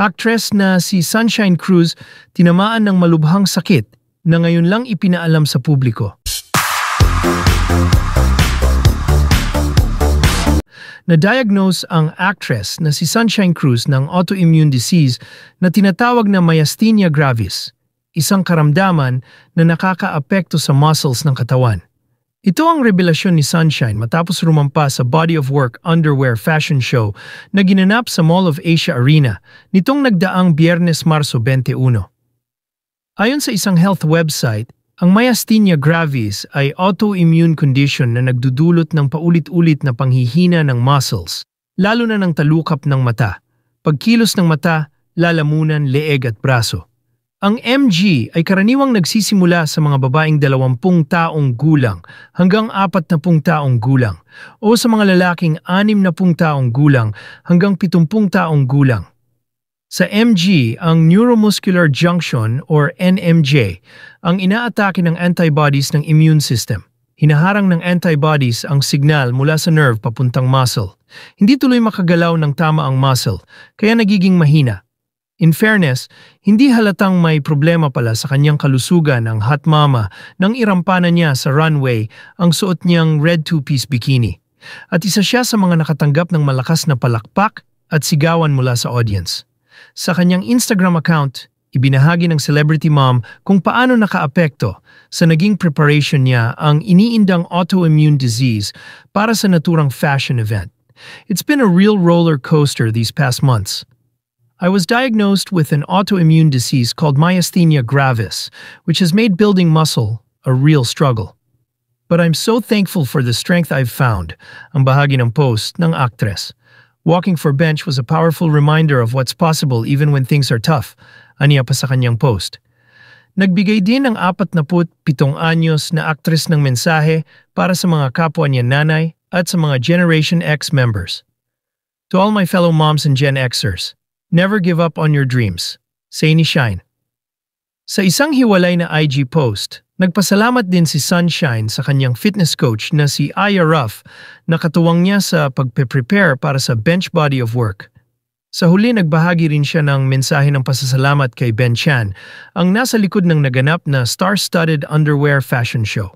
Actress na si Sunshine Cruz tinamaan ng malubhang sakit na ngayon lang ipinaalam sa publiko. Na-diagnose ang actress na si Sunshine Cruz ng autoimmune disease na tinatawag na myasthenia gravis, isang karamdaman na nakakaapekto sa muscles ng katawan. Ito ang revelasyon ni Sunshine matapos rumampa sa body of work underwear fashion show na ginanap sa Mall of Asia Arena nitong nagdaang Biyernes Marso 21. Ayon sa isang health website, ang myasthenia gravis ay autoimmune condition na nagdudulot ng paulit-ulit na panghihina ng muscles, lalo na ng talukap ng mata, pagkilos ng mata, lalamunan, leeg at braso. Ang MG ay karaniwang nagsisimula sa mga babaeng 20 taong gulang hanggang 40 taong gulang o sa mga lalaking 60 taong gulang hanggang 70 taong gulang. Sa MG, ang neuromuscular junction or NMJ ang inaatake ng antibodies ng immune system. Hinaharang ng antibodies ang signal mula sa nerve papuntang muscle. Hindi tuloy makagalaw ng tama ang muscle, kaya nagiging mahina. In fairness, hindi halatang may problema pala sa kanyang kalusugan ang hot mama nang irampanan niya sa runway ang suot niyang red two-piece bikini. At isa siya sa mga nakatanggap ng malakas na palakpak at sigawan mula sa audience. Sa kanyang Instagram account, ibinahagi ng celebrity mom kung paano nakaapekto sa naging preparation niya ang iniindang autoimmune disease para sa naturang fashion event. It's been a real roller coaster these past months. I was diagnosed with an autoimmune disease called myasthenia gravis, which has made building muscle a real struggle. But I'm so thankful for the strength I've found, ang bahagi ng post ng actress. Walking for bench was a powerful reminder of what's possible even when things are tough, aniya pa sa kanyang post. Nagbigay din ng 47 anyos na actress ng mensahe para sa mga kapwa niya nanay at sa mga Generation X members. To all my fellow moms and Gen Xers, never give up on your dreams. Say ni Shine. Sa isang hiwalay na IG post, nagpasalamat din si Sunshine sa kanyang fitness coach na si Aya Ruff na katuwang niya sa pagpe-prepare para sa bench body of work. Sa huli nagbahagi rin siya ng mensahe ng pasasalamat kay Ben Chan, ang nasa likod ng naganap na star-studded underwear fashion show.